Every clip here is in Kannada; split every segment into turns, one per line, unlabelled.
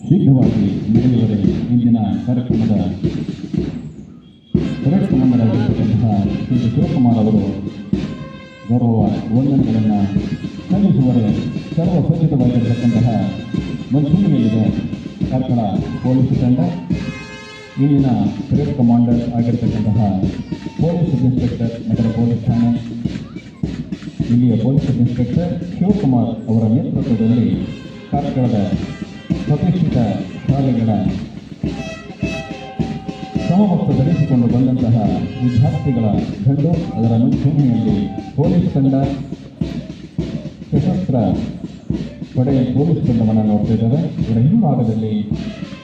ಶೀಘ್ರವಾಗಿ ನಡೆಯುವರೆ ಇಂದಿನ ಕಾರ್ಯಕ್ರಮದ ಪರೇಡ್ ಕಮಾಂಡರಾಗಿರ್ತಕ್ಕಂತಹ ಶ್ರೀ ಶಿವಕುಮಾರ್ ಅವರು ಗೌರವ ವಂದನೆಗಳನ್ನು ಸಲ್ಲಿಸುವರೆ ಸರ್ವಸಜ್ಜಿತವಾಗಿರತಕ್ಕಂತಹ ಮುಂಚೂಣಿಯಲ್ಲಿದೆ ಕಾರ್ಕಳ ಪೊಲೀಸ್ ತಂಡ. ಇಲ್ಲಿನ ಪರೇಡ್ ಕಮಾಂಡರ್ ಆಗಿರತಕ್ಕಂತಹ ಪೊಲೀಸ್ ಸಬ್ ಇನ್ಸ್ಪೆಕ್ಟರ್ ನಗರ ಪೊಲೀಸ್ ಠಾಣೆ, ಇಲ್ಲಿಯ ಪೊಲೀಸ್ ಸಬ್ ಇನ್ಸ್ಪೆಕ್ಟರ್ ಶಿವಕುಮಾರ್ ಅವರ ನೇತೃತ್ವದಲ್ಲಿ ಕಾರ್ಕಳದ ಪ್ರತಿಷ್ಠಿತ ಶಾಲೆಗಳ ಸಮವಸ್ತ್ರ ಧರಿಸಿಕೊಂಡು ಬಂದಂತಹ ವಿದ್ಯಾರ್ಥಿಗಳ ದಂಡು, ಅದರ ಮುಂಚೂಣಿಯಲ್ಲಿ ಪೊಲೀಸ್ ತಂಡ, ಸಶಸ್ತ್ರ ಪಡೆ ಪೊಲೀಸ್ ತಂಡವನ್ನು ನೋಡ್ತಾ ಇದ್ದಾರೆ. ಇದರ ಹಿಂಭಾಗದಲ್ಲಿ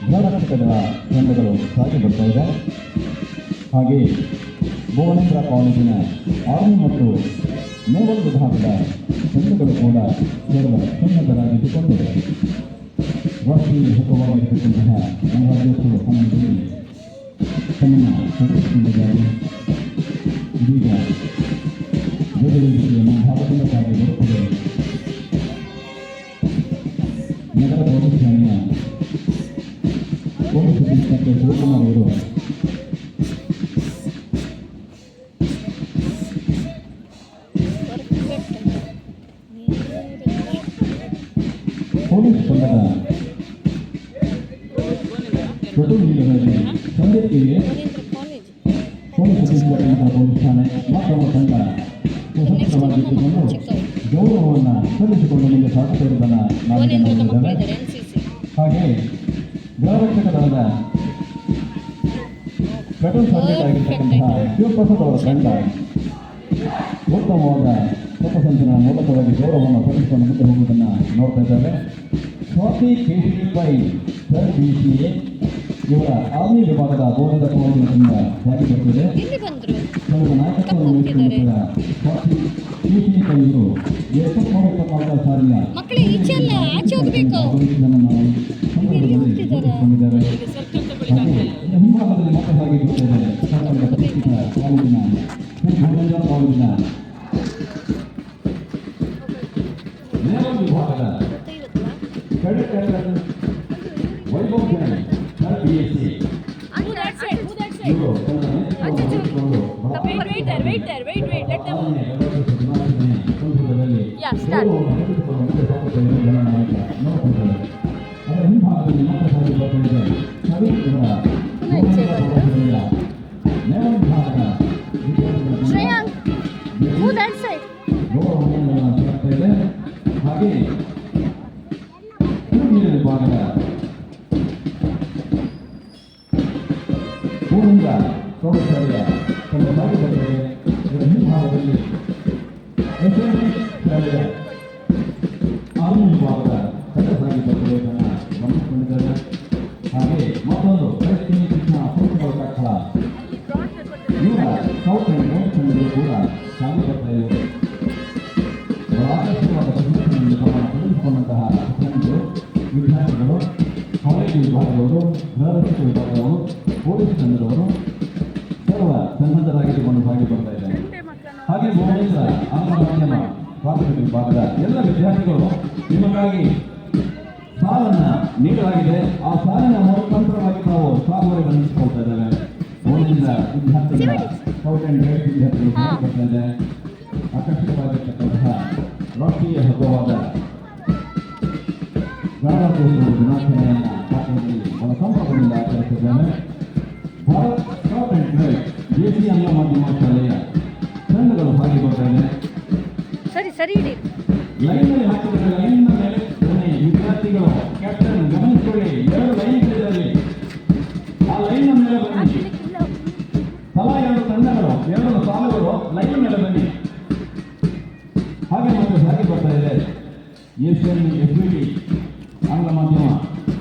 ಗೃಹರಕ್ಷಕರ ತಂಡಗಳು ಸಾಗಿ ಬರ್ತಾ ಇದೆ. ಹಾಗೆ ಭುವನೇಂದ್ರ ಕಾಲೇಜಿನ ಆರ್ಮಿ ಮತ್ತು ನೇವಲ್ ವಿಭಾಗದ ತಂಡಗಳು ಕೂಡ ಸರ್ವ ಸನ್ನದ್ಧರಾಗಿದ್ದುಕೊಂಡು ರಾಷ್ಟ್ರೀಯ ಹಬ್ಬವಾಗಿರ್ತಕ್ಕಂತಹ ಗಣರಾಜ್ಯೋತ್ಸವ ಸಮಯದಲ್ಲಿ ತಮ್ಮನ್ನು ಪ್ರದರ್ಶಿಸಿದ್ದಾರೆ. ಇದೀಗ ಧ್ವಜವೇದಿಕೆಯನ್ನು ಭಾರತದ ಸಾಗಿ ಬರುತ್ತದೆ. ನಗರ ಪೊಲೀಸ್ ಠಾಣೆಯ ಪೊಲೀಸ್ ಇನ್ಸ್ಪೆಕ್ಟರ್ ಶಿವಕುಮಾರ್ ಅವರು ಪೊಲೀಸ್ ತಂಡದ ಪ್ರತಿನಿಧಿಗಳಲ್ಲಿ ಸಂದೇಶಕ್ಕೆ ಪೊಲೀಸ್ ಇನ್ಸ್ಪೆಕ್ಟರ್ ಪೊಲೀಸ್ ಠಾಣೆ ಮತ್ತೊಬ್ಬ ತಂಡ ಸಶಸ್ತ್ರವಾಗಿದ್ದುಕೊಂಡು ಗೌರವವನ್ನು ಸಲ್ಲಿಸಿಕೊಂಡು ಮುಂದೆ ಸಾಗುತ್ತಿರುವುದನ್ನು ನಾವು ನೋಡಿದ್ದೇವೆ. ಹಾಗೆ ಗೃಹರಕ್ಷಕ ದಳದ ಪೆಟ್ರೋಲ್ ಸರ್ಜೆಂಟ್ ಆಗಿರ್ತಕ್ಕಂತಹ ಶಿವಪ್ರಸಾದ್ ಅವರ ತಂಡ ಉತ್ತಮವಾದ ಪಥಸಂಚಲನ ಮೂಲಕವಾಗಿ ಗೌರವವನ್ನು ಸಲ್ಲಿಸಿಕೊಂಡು ಮುಂದೆ ಹೋಗುವುದನ್ನು ನೋಡ್ತಾ ಇದ್ದೇವೆ. ಸ್ವಾತಿ KC5 ಸರ್ BCA ಇವರ ಆರ್ಮಿ ವಿಭಾಗದ ಬೋಧದ ಕಾಲೇಜಿನಿಂದ ಜಾರಿ ಬರುತ್ತಿದೆ. ಕಳೆದ ನಾಯಕತ್ವವನ್ನು ವಹಿಸಿಕೊಂಡಿದ್ದ ಸ್ವಾತಿ KC5 ಇವರು 2024 ಸಾಲಿನ ಹಿಂಭಾಗದಲ್ಲಿ ಮತ ಸಾಗಿ ಬರುತ್ತಿದ್ದಾರೆ. ಸರ್ಕಾರದ ಪ್ರತಿಷ್ಠಿತ ಕಾಲೇಜಿನ ಭುವನೇಂದ್ರ ಕಾಲೇಜಿನ ನೇವಲ್ ವಿಭಾಗದ credit captain Vaibhav Jain sir BSc ಇವರು ಅದರ ಹಿಂಭಾಗದಲ್ಲಿ ಮತ ಸಾಗಿ ಬರ್ತಿದೆ. ಸರಿ ಇವರ ನೇವಲ್ ವಿಭಾಗದ ಗೌರವವನ್ನು ಸಿಗ್ತಾ ಇದೆ. ಹಾಗೆ ವಿಭಾಗದ ಭೂಮಿಂದ ಪ್ರೌಢಶಾಲೆಯ ತಂಡ ಸಾಗಿ ಬರುತ್ತದೆ. ಇದರ ಹಿಂಭಾಗದಲ್ಲಿ SNC ಶಾಲೆಯ ಆರ್ಮಿ ವಿಭಾಗದ ತಂಡ ಸಾಗಿ ಬರುತ್ತದೆ ಎಂಬುದನ್ನು ಗಮನಿಸಿಕೊಂಡಿದ್ದಾರೆ. ಹಾಗೆ ಮತ್ತೊಂದು ಕ್ರೈಸ್ತ ಶಿಕ್ಷಣ ಸಂಸ್ಥೆಗಳ ಕಟ್ಟಡ ಇವರ ಸೌತ್ ಅಂಡ್ ವೆಸ್ಟ್ ತಂಡಗಳು ಕೂಡ ಸಾಗಿ ಬರ್ತಾ ಇದೆ. ಆಕರ್ಷಕವಾದ ಪ್ರತಿಷ್ಠೆಯನ್ನು ತೊಡಗಿಸಿಕೊಂಡಂತಹ ವಿದ್ಯಾರ್ಥಿಗಳು, ಕಾಲೇಜು ವಿಭಾಗದವರು, ಗೃಹರಕ್ಷಕ ವಿಭಾಗದವರು, ಪೊಲೀಸ್ ತಂಡದವರು ಸರ್ವ ಸನ್ನದ್ಧರಾಗಿದ್ದುಕೊಂಡು ಸಾಗಿ ಬರ್ತಾ ಇದ್ದಾರೆ. ಹಾಗೆ ಭುವನೇಂದ್ರ ಆಂಗ್ಲ ಮಾಧ್ಯಮ ಪ್ರಾಥಮಿಕ ವಿಭಾಗದ ಎಲ್ಲ ವಿದ್ಯಾರ್ಥಿಗಳು ನಿಮಗಾಗಿ ಸಾಲನ್ನು ನೀಡಲಾಗಿದೆ. ಆ ಸಾಲಿನ ಮುಖಾಂತರವಾಗಿ ನಾವು ಸಾಗುವರೆ ಬಂಧಿಸಿಕೊಳ್ತಾ ಇದ್ದೇವೆ. ಭುವನೇಂದ್ರ ವಿದ್ಯಾರ್ಥಿಗಳ ಸೌತ್ ಅಂಡ್ ವೆಸ್ಟ್ ವಿದ್ಯಾರ್ಥಿಗಳು ಸಾಗಿ ಬರ್ತಾ ಇದೆ. ಆಕರ್ಷಕವಾಗಿರ್ತಕ್ಕಂತಹ ರಾಷ್ಟ್ರೀಯ ಹಬ್ಬವಾದ ಗಣರಾಜ್ಯೋತ್ಸವ ದಿನಾಚರಣೆಯನ್ನು ಕಾರ್ಯಕ್ರಮದಲ್ಲಿ ಬಹಳ ಸಂಭ್ರಮದಿಂದ ಆಚರಿಸಿದ್ದೇವೆ. Bharat scout and guide JC ಆಂಗ್ಲ ಮಾಧ್ಯಮ ಶಾಲೆಯ ತಂಡಗಳು ಸಾಗಿ ಬರ್ತಾ ಇದೆ. ಲೈನ್ನಲ್ಲಿ ಹಾಕಿದರೆ ಲೈನ್ನ ಮೇಲೆ ವಿದ್ಯಾರ್ಥಿಗಳು ಕ್ಯಾಪ್ಟನ್ ಗಮನಿಸಿಕೊಳ್ಳಿ, 2 ಲೈನ್ಗಳಿದೆ. ಆ ಲೈನ್ನ ಮೇಲೆ ಬನ್ನಿ. ತಲಾ 2 ತಂಡಗಳು, 2 ಸಾಲುಗಳು ಲೈನ್ ಮೇಲೆ ಬನ್ನಿ. ಹಾಗೆ ಮತ್ತೆ ಸಾಗಿ ಬರ್ತಾ ಇದೆ. SNFBT